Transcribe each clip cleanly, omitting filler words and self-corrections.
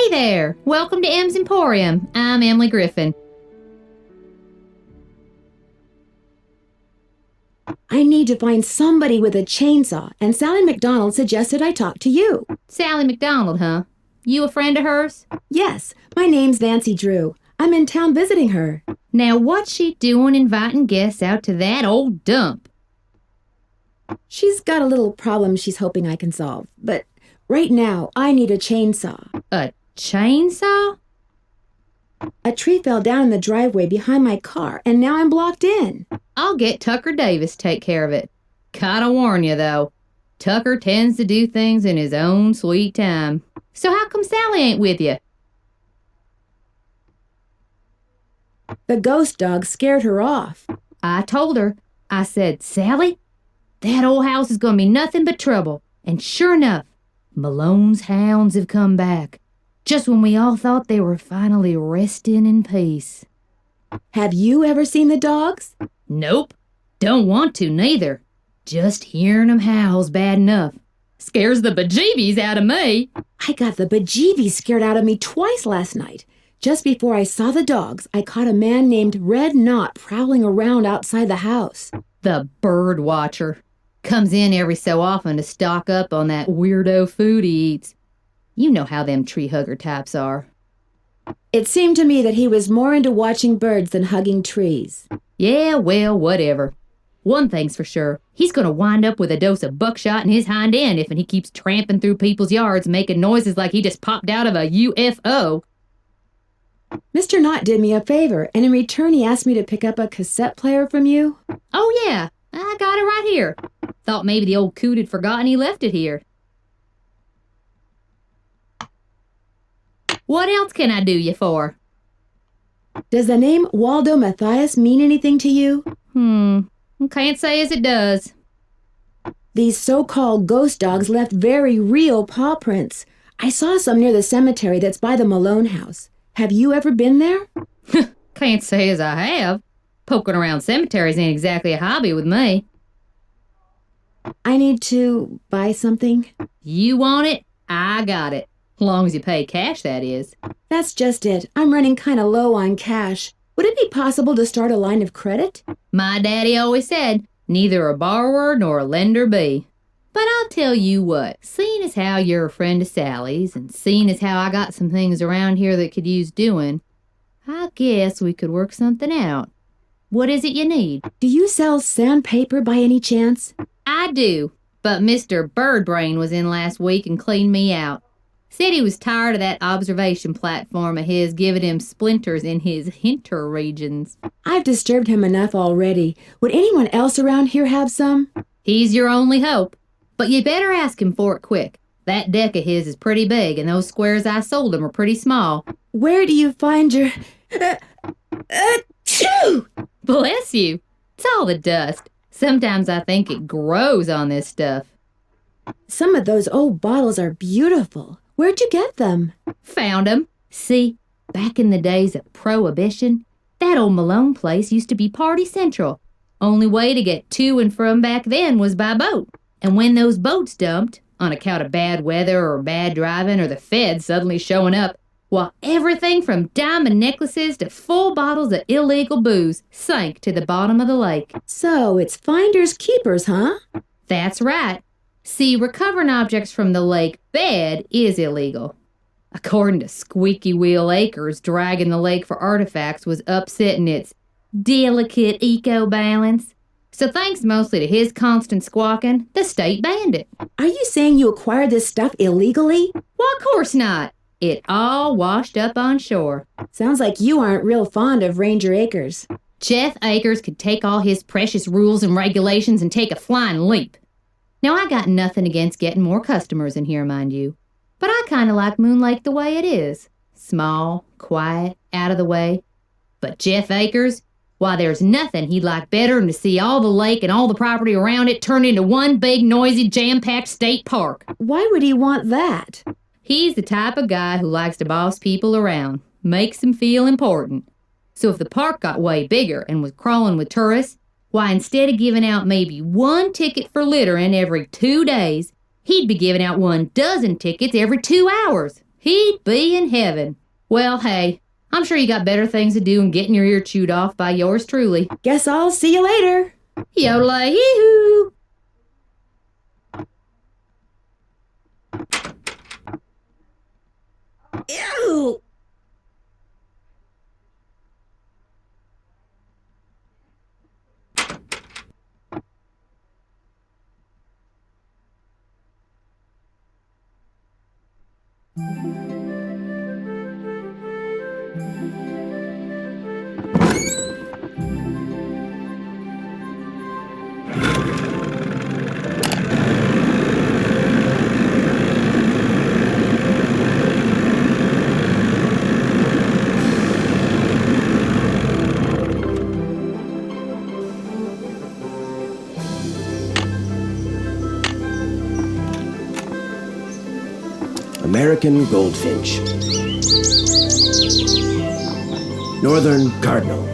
Hey there! Welcome to M's Emporium. I'm Emily Griffen. I need to find somebody with a chainsaw, and Sally McDonald suggested I talk to you. Sally McDonald, huh? You a friend of hers? Yes, my name's Nancy Drew. I'm in town visiting her. Now what's she doing inviting guests out to that old dump? She's got a little problem she's hoping I can solve, but right now I need a chainsaw. A chainsaw? A tree fell down in the driveway behind my car, and now I'm blocked in. I'll get Tucker Davis to take care of it. Gotta warn you, though. Tucker tends to do things in his own sweet time. So how come Sally ain't with you? The ghost dog scared her off. I told her. I said, Sally, that old house is gonna be nothing but trouble. And sure enough, Malone's hounds have come back. Just when we all thought they were finally resting in peace. Have you ever seen the dogs? Nope. Don't want to, neither. Just hearing 'em howl's bad enough. Scares the bejeebies out of me. I got the bejeebies scared out of me twice last night. Just before I saw the dogs, I caught a man named Red Knot prowling around outside the house. The bird watcher. Comes in every so often to stock up on that weirdo food he eats. You know how them tree hugger types are. It seemed to me that he was more into watching birds than hugging trees. Yeah, well, whatever. One thing's for sure. He's gonna wind up with a dose of buckshot in his hind end if he keeps tramping through people's yards making noises like he just popped out of a UFO. Mr. Knott did me a favor, and in return he asked me to pick up a cassette player from you. Oh yeah, I got it right here. Thought maybe the old coot had forgotten he left it here. What else can I do you for? Does the name Waldo Matthias mean anything to you? Can't say as it does. These so-called ghost dogs left very real paw prints. I saw some near the cemetery that's by the Malone house. Have you ever been there? Can't say as I have. Poking around cemeteries ain't exactly a hobby with me. I need to buy something. You want it? I got it. Long as you pay cash, that is. That's just it. I'm running kind of low on cash. Would it be possible to start a line of credit? My daddy always said, neither a borrower nor a lender be. But I'll tell you what, seeing as how you're a friend of Sally's, and seeing as how I got some things around here that could use doing, I guess we could work something out. What is it you need? Do you sell sandpaper by any chance? I do, but Mr. Birdbrain was in last week and cleaned me out. Said he was tired of that observation platform of his giving him splinters in his hinter regions. I've disturbed him enough already. Would anyone else around here have some? He's your only hope. But you better ask him for it quick. That deck of his is pretty big, and those squares I sold him are pretty small. Where do you find your... Achoo! Bless you. It's all the dust. Sometimes I think it grows on this stuff. Some of those old bottles are beautiful. Where'd you get them? Found 'em. See, back in the days of Prohibition, that old Malone place used to be party central. Only way to get to and from back then was by boat. And when those boats dumped, on account of bad weather or bad driving or the feds suddenly showing up, well, everything from diamond necklaces to full bottles of illegal booze sank to the bottom of the lake. So it's finders keepers, huh? That's right. See, recovering objects from the lake bed is illegal. According to Squeaky Wheel Acres, dragging the lake for artifacts was upsetting its delicate eco-balance. So thanks mostly to his constant squawking, the state banned it. Are you saying you acquired this stuff illegally? Well, of course not. It all washed up on shore. Sounds like you aren't real fond of Ranger Acres. Jeff Acres could take all his precious rules and regulations and take a flying leap. Now, I got nothing against getting more customers in here, mind you. But I kind of like Moon Lake the way it is. Small, quiet, out of the way. But Jeff Acres, why, there's nothing he'd like better than to see all the lake and all the property around it turned into one big, noisy, jam-packed state park. Why would he want that? He's the type of guy who likes to boss people around, makes them feel important. So if the park got way bigger and was crawling with tourists, why, instead of giving out maybe one ticket for littering every 2 days, he'd be giving out 12 tickets every 2 hours. He'd be in heaven. Well, hey, I'm sure you got better things to do than getting your ear chewed off by yours truly. Guess I'll see you later. Yodelay-hee-hoo! Ew! American goldfinch, northern cardinal,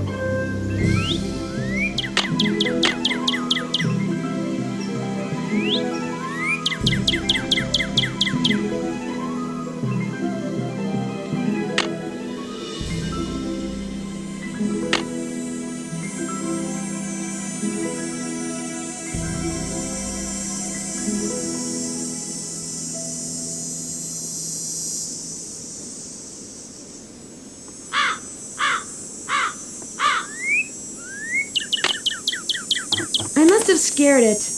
I must have scared it.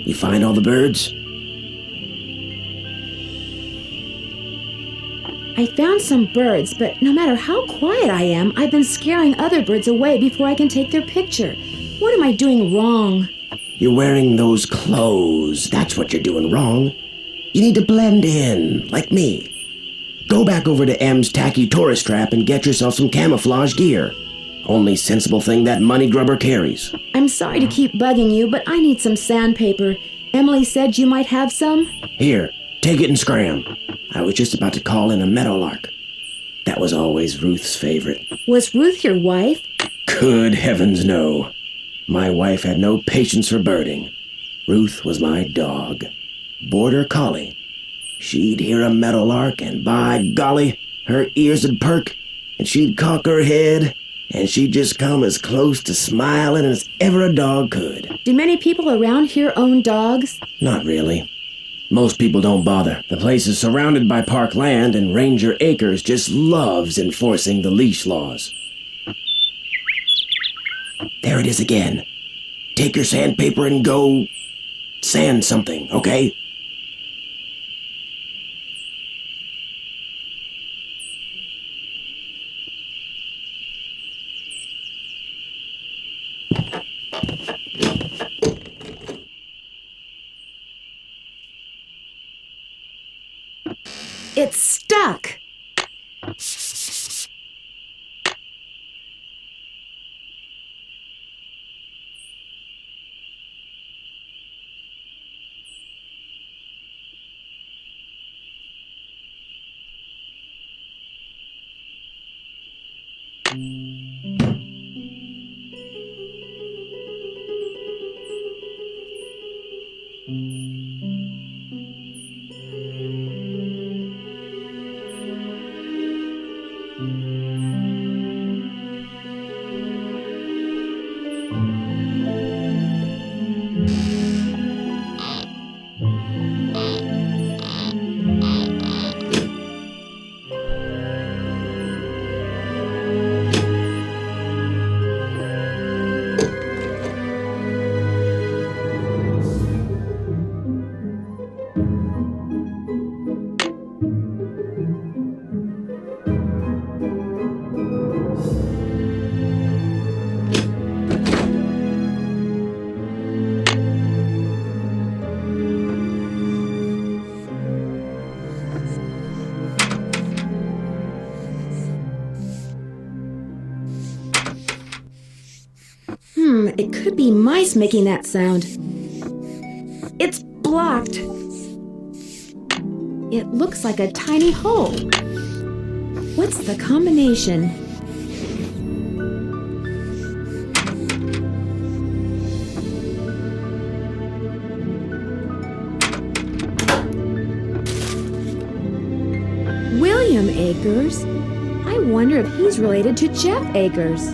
You find all the birds? I found some birds, but no matter how quiet I am, I've been scaring other birds away before I can take their picture. What am I doing wrong? You're wearing those clothes. That's what you're doing wrong. You need to blend in, like me. Go back over to M's tacky tourist trap and get yourself some camouflage gear. Only sensible thing that money grubber carries. I'm sorry to keep bugging you, but I need some sandpaper. Emily said you might have some. Here, take it and scram. I was just about to call in a meadowlark. That was always Ruth's favorite. Was Ruth your wife? Good heavens, no. My wife had no patience for birding. Ruth was my dog. Border collie. She'd hear a meadowlark, and by golly, her ears would perk, and she'd cock her head, and she'd just come as close to smiling as ever a dog could. Do many people around here own dogs? Not really. Most people don't bother. The place is surrounded by park land, and Ranger Acres just loves enforcing the leash laws. There it is again. Take your sandpaper and go sand something, okay? It's stuck. It could be mice making that sound. It's blocked. It looks like a tiny hole. What's the combination? William Akers? I wonder if he's related to Jeff Akers.